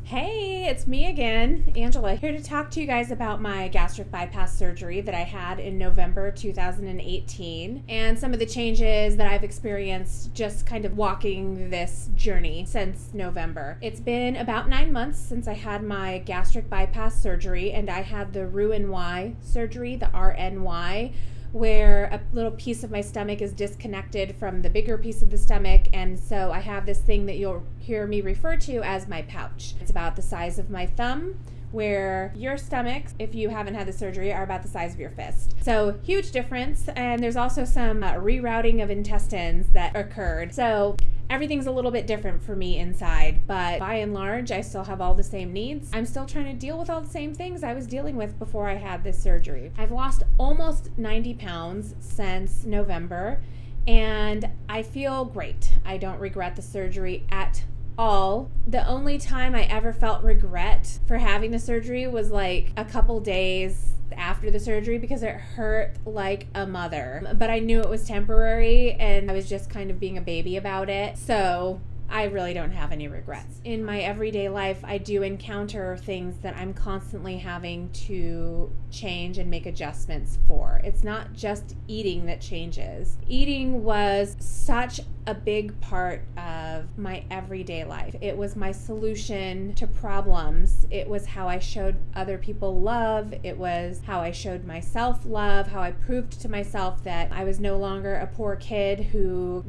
Hey, it's me again, Angela, here to talk to you guys about my gastric bypass surgery that I had in November 2018 and some of the changes that I've experienced just kind of walking this journey since November. It's been about 9 months since I had my gastric bypass surgery, and I had the Roux-en-Y surgery, the RNY, where a little piece of my stomach is disconnected from the bigger piece of the stomach, and so I have this thing that you'll hear me refer to as my pouch. It's about the size of my thumb, where your stomachs, if you haven't had the surgery, are about the size of your fist. So huge difference, and there's also some rerouting of intestines that occurred. So everything's a little bit different for me inside, but by and large, I still have all the same needs. I'm still trying to deal with all the same things I was dealing with before I had this surgery. I've lost almost 90 pounds since November, and I feel great. I don't regret the surgery at all. The only time I ever felt regret for having the surgery was like a couple days after the surgery, because it hurt like a mother. But I knew it was temporary, and I was just kind of being a baby about it. So I really don't have any regrets. In my everyday life, I do encounter things that I'm constantly having to change and make adjustments for. It's not just eating that changes. Eating was such a big part of my everyday life. It was my solution to problems. It was how I showed other people love. It was how I showed myself love, how I proved to myself that I was no longer a poor kid who,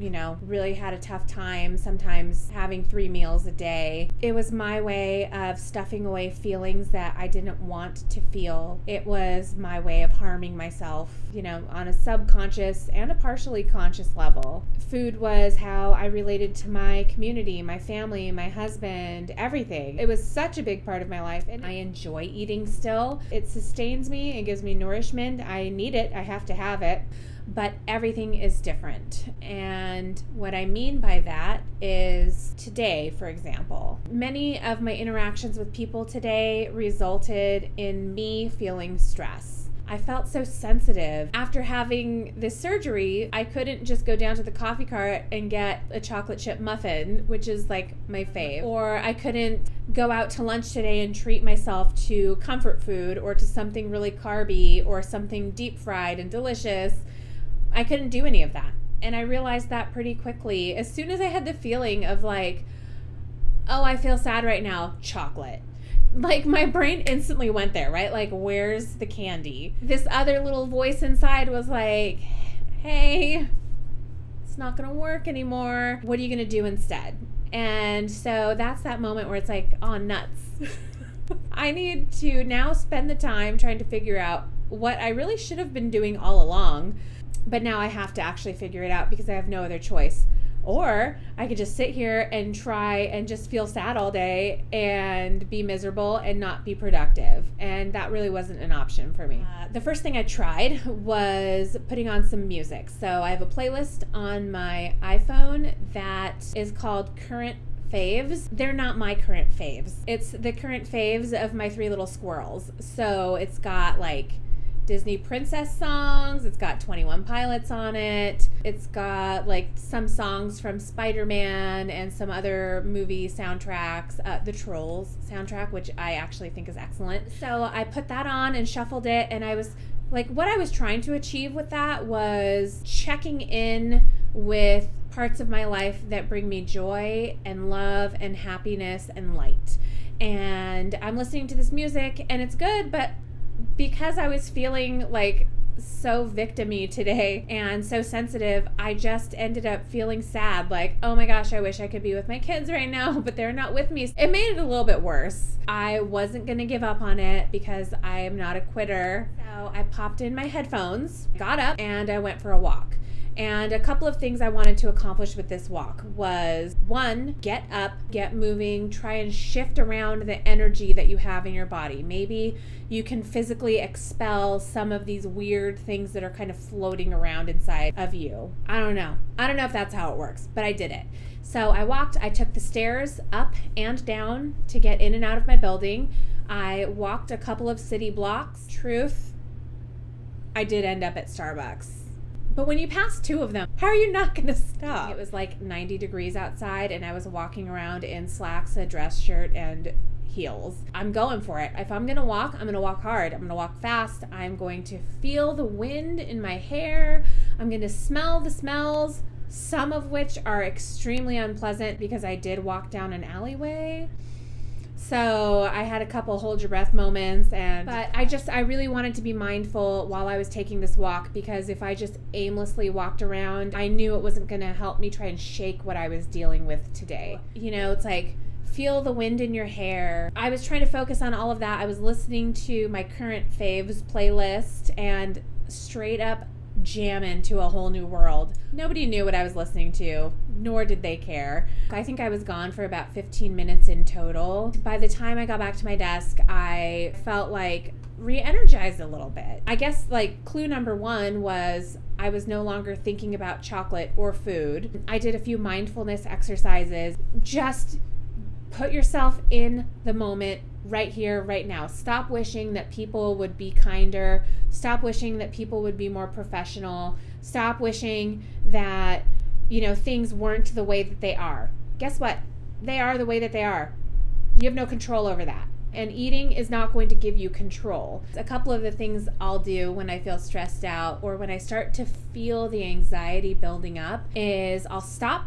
really had a tough time sometimes having 3 meals a day. It was my way of stuffing away feelings that I didn't want to feel. It was my way of harming myself, on a subconscious and a partially conscious level. Food was how I related to my community, my family, my husband, everything. It was such a big part of my life, and I enjoy eating still. It sustains me, it gives me nourishment. I need it, I have to have it. But everything is different. And what I mean by that is today, for example, many of my interactions with people today resulted in me feeling stress. I felt so sensitive. After having this surgery, I couldn't just go down to the coffee cart and get a chocolate chip muffin, which is like my fave. Or I couldn't go out to lunch today and treat myself to comfort food or to something really carby or something deep fried and delicious. I couldn't do any of that. And I realized that pretty quickly. As soon as I had the feeling of like, oh, I feel sad right now, chocolate. Like my brain instantly went there, right? Like, where's the candy? This other little voice inside was like, hey, it's not gonna work anymore. What are you gonna do instead? And so that's that moment where it's like, oh, nuts. I need to now spend the time trying to figure out what I really should have been doing all along. But now I have to actually figure it out because I have no other choice. Or I could just sit here and try and just feel sad all day and be miserable and not be productive. And that really wasn't an option for me. The first thing I tried was putting on some music. So I have a playlist on my iPhone that is called Current Faves. They're not my current faves. It's the current faves of my 3 little squirrels. So it's got like Disney princess songs, it's got 21 Pilots on it, it's got like some songs from Spider-Man and some other movie soundtracks, the Trolls soundtrack, which I actually think is excellent. So I put that on and shuffled it, and I was like, what I was trying to achieve with that was checking in with parts of my life that bring me joy and love and happiness and light. And I'm listening to this music and it's good, but because I was feeling like so victim-y today and so sensitive, I just ended up feeling sad. Like, oh my gosh, I wish I could be with my kids right now, but they're not with me. It made it a little bit worse. I wasn't going to give up on it because I am not a quitter. So I popped in my headphones, got up, and I went for a walk. And a couple of things I wanted to accomplish with this walk was, 1, get up, get moving, try and shift around the energy that you have in your body. Maybe you can physically expel some of these weird things that are kind of floating around inside of you. I don't know if that's how it works, but I did it. So I walked, I took the stairs up and down to get in and out of my building. I walked a couple of city blocks. Truth, I did end up at Starbucks. But when you pass 2 of them, how are you not going to stop? It was like 90 degrees outside, and I was walking around in slacks, a dress shirt, and heels. I'm going for it. If I'm going to walk, I'm going to walk hard. I'm going to walk fast. I'm going to feel the wind in my hair. I'm going to smell the smells, some of which are extremely unpleasant because I did walk down an alleyway. So I had a couple hold your breath moments, but I really wanted to be mindful while I was taking this walk, because if I just aimlessly walked around, I knew it wasn't going to help me try and shake what I was dealing with today. You know, it's like, feel the wind in your hair. I was trying to focus on all of that. I was listening to my current faves playlist and straight up jamming to a whole new world. Nobody knew what I was listening to, nor did they care. I think I was gone for about 15 minutes in total. By the time I got back to my desk, I felt like re-energized a little bit. I guess like clue number one was I was no longer thinking about chocolate or food. I did a few mindfulness exercises. Just put yourself in the moment right here, right now. Stop wishing that people would be kinder. Stop wishing that people would be more professional. Stop wishing that, things weren't the way that they are. Guess what? They are the way that they are. You have no control over that. And eating is not going to give you control. A couple of the things I'll do when I feel stressed out or when I start to feel the anxiety building up is I'll stop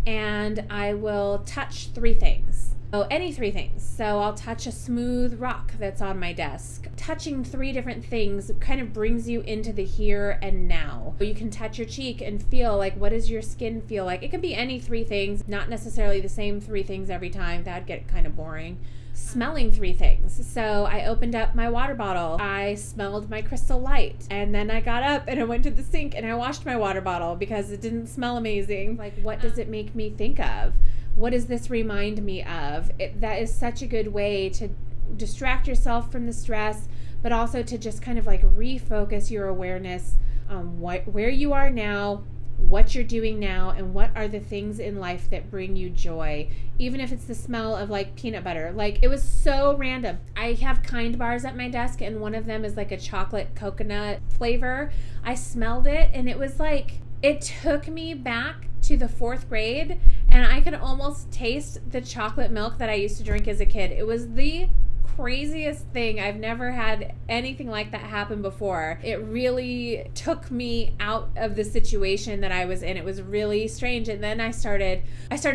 and I will touch 3 things. Oh, any 3 things. So I'll touch a smooth rock that's on my desk. Touching 3 different things kind of brings you into the here and now. You can touch your cheek and feel like, what does your skin feel like? It can be any 3 things, not necessarily the same 3 things every time. That'd get kind of boring. Smelling 3 things. So I opened up my water bottle. I smelled my Crystal Light. And then I got up and I went to the sink and I washed my water bottle because it didn't smell amazing. Like, what does it make me think of? What does this remind me of? That is such a good way to distract yourself from the stress, but also to just kind of like refocus your awareness on where you are now, what you're doing now, and what are the things in life that bring you joy. Even if it's the smell of like peanut butter. Like, it was so random. I have Kind bars at my desk and one of them is like a chocolate coconut flavor. I smelled it and it was like, it took me back to the 4th grade and I could almost taste the chocolate milk that I used to drink as a kid. It was the craziest thing. I've never had anything like that happen before. It really took me out of the situation that I was in. It was really strange. And then I started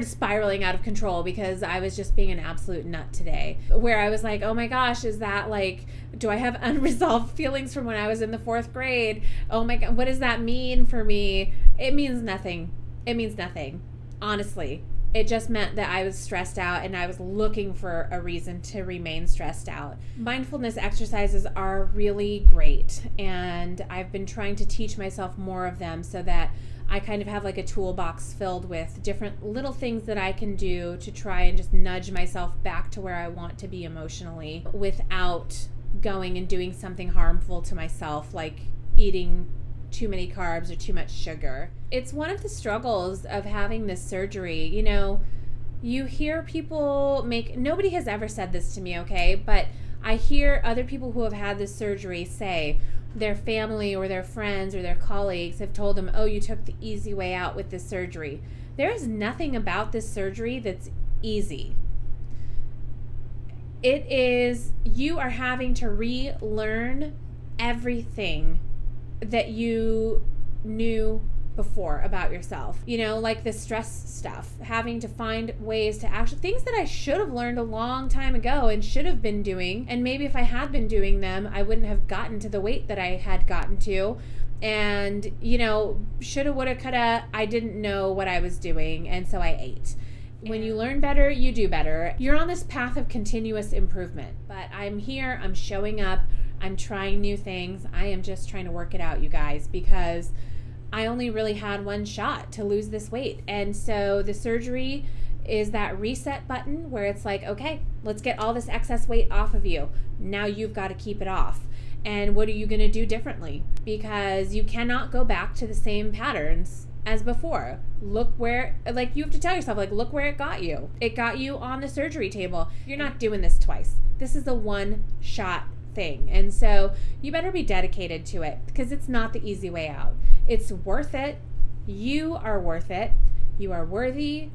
spiraling out of control because I was just being an absolute nut today, where I was like, oh my gosh, is that like, do I have unresolved feelings from when I was in the 4th grade? Oh my God, what does that mean for me? It means nothing. It means nothing. Honestly. It just meant that I was stressed out and I was looking for a reason to remain stressed out. Mindfulness exercises are really great, and I've been trying to teach myself more of them so that I kind of have like a toolbox filled with different little things that I can do to try and just nudge myself back to where I want to be emotionally without going and doing something harmful to myself, like eating too many carbs or too much sugar. It's one of the struggles of having this surgery. You hear people nobody has ever said this to me, okay? But I hear other people who have had this surgery say their family or their friends or their colleagues have told them, oh, you took the easy way out with this surgery. There is nothing about this surgery that's easy. It is, you are having to relearn everything that you knew before about yourself, like the stress stuff, having to find ways to actually, things that I should have learned a long time ago and should have been doing, and maybe if I had been doing them, I wouldn't have gotten to the weight that I had gotten to, and shoulda, woulda, coulda, I didn't know what I was doing, and so I ate. When you learn better, you do better. You're on this path of continuous improvement, but I'm here, I'm showing up, I'm trying new things. I am just trying to work it out, you guys, because I only really had one shot to lose this weight. And so the surgery is that reset button where it's like, okay, let's get all this excess weight off of you. Now you've got to keep it off. And what are you going to do differently? Because you cannot go back to the same patterns as before. Look where, you have to tell yourself, look where it got you. It got you on the surgery table. You're not doing this twice. This is a one-shot thing. And so you better be dedicated to it because it's not the easy way out. It's worth it. You are worth it. You are worthy.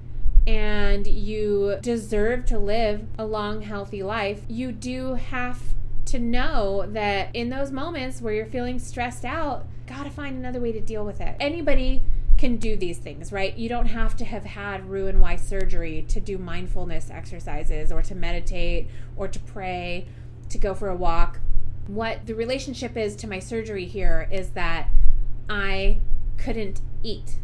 and you deserve to live a long, healthy life, you do have to know that in those moments where you're feeling stressed out, gotta find another way to deal with it. Anybody can do these things, right? You don't have to have had Roux-en-Y surgery to do mindfulness exercises or to meditate or to pray, to go for a walk. What the relationship is to my surgery here is that I couldn't eat.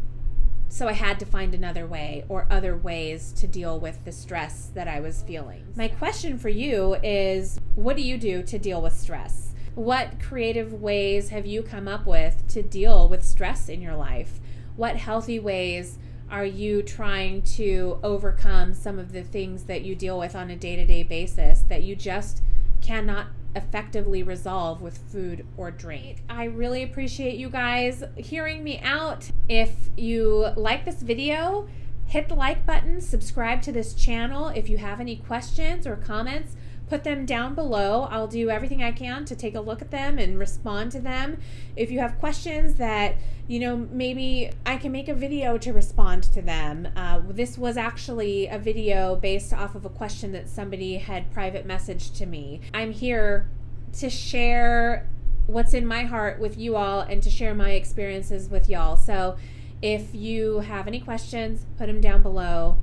So I had to find another way or other ways to deal with the stress that I was feeling. My question for you is, what do you do to deal with stress? What creative ways have you come up with to deal with stress in your life? What healthy ways are you trying to overcome some of the things that you deal with on a day-to-day basis that you just cannot effectively resolve with food or drink? I really appreciate you guys hearing me out. If you like this video, hit the like button, subscribe to this channel. If you have any questions or comments, put them down below. I'll do everything I can to take a look at them and respond to them. If you have questions that, maybe I can make a video to respond to them. This was actually a video based off of a question that somebody had private messaged to me. I'm here to share what's in my heart with you all and to share my experiences with y'all. So if you have any questions, put them down below.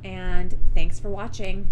And thanks for watching.